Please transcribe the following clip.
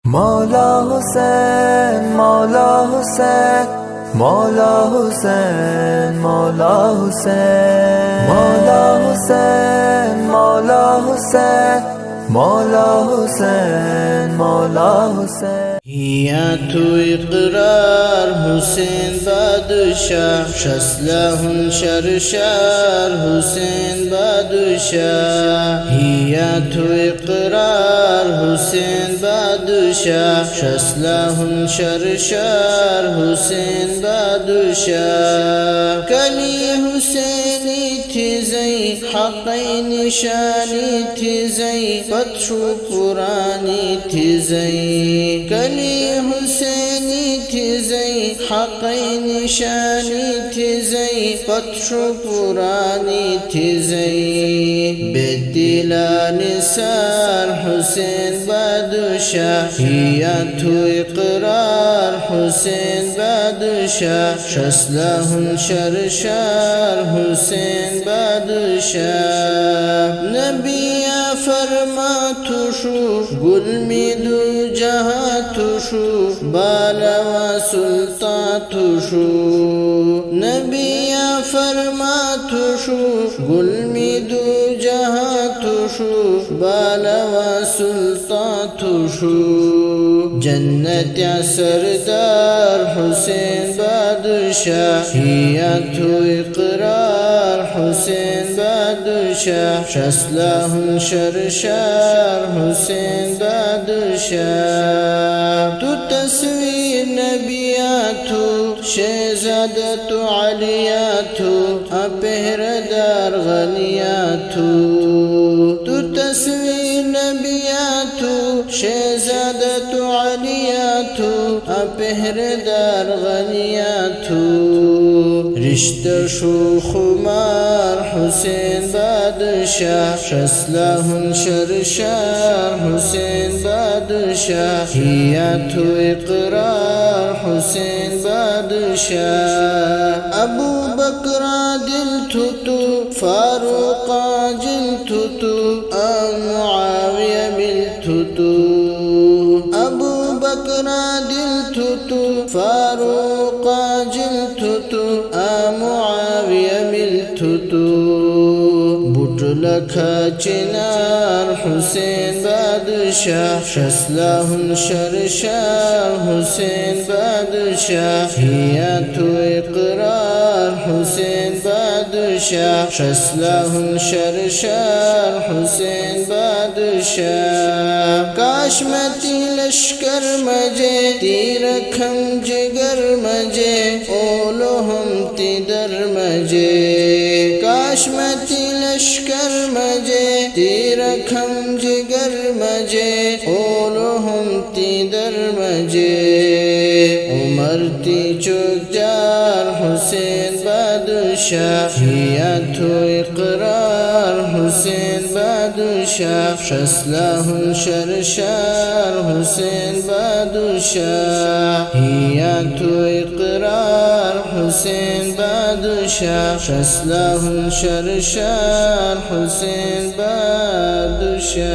मौला हुसैन मौला हुसैन मौला हुसैन मौला हुसैन मौला हुसैन मौला हुसैन मौला हुसैन मौला हुसैन या तो इकरार हुसैन बादशाह शस्लाहुन शरशार हुसैन बादशाह या तो इकरार हुसैन बादशाह शस्लाहुन शरशार हुसैन बादशाह कली हुसैनी थी जई हक़ई निशानी थी जई पत्शु पुरानी थी जई कली हुसैनी थी जई हक़ई निशानी थी जई पत्शु पुरानी थी जई बेदिला निसार हुसैन बादशाह या तो इकरार हुसैन बादशाह शस्लाहुन शरशार हुसैन बादशाह नबिया फरमा तुशु गुल में दो जहाँ तुशु बालवा सुल्तान तुशु नबिया फरमा तुशु गुल में दो जहाँ तुशु बालवा सुल्तान तुशु जन्नत या सरदार हुसैन बादशाह या तो इकरार हुसैन बादशाह शस्लाहुन शरशार हुसैन बादशाह तू तस्वीर नबिया तू शहजादा तू अलिया तू अपहरदार गलिया तू तस्वीर नबिया तू शहजादा तू अलिया तू अपहरदार गलिया तू रिश्ता शो खुमार हुसैन बादशाह शस्लाहुन शरशार हुसैन बादशाह या तो इकरार हुसैन बादशाह अबू बकरा दिल थुतु फारूक जिल थुतु मुआविया बिल थुतु अबू बकरा दिल थुतु फारूक जिल थुतु मुआविया बिल थुतु बुटलखा चिनार हुसैन बादशाह शस्लाहुन शरशार हुसैन बादशाह या तो इकरार हुसैन बादशाह शस्लाहुन शरशार हुसैन बादशाह काशमती लश्कर मजे तीरखम जिगर मजे ओलो हम तिदर मजे काशमती लश्कर मजे तीरखम जिगर मजे ओलो हम तिदर मजे उमर ती चौकदार हुसैन बादशाह या तो इकरार हुसैन बादशाह शस्लाहुन शरशार हुसैन बादशाह या तो इकरार हुसैन बादशाह शस्लाहुन शरशार हुसैन बादशाह।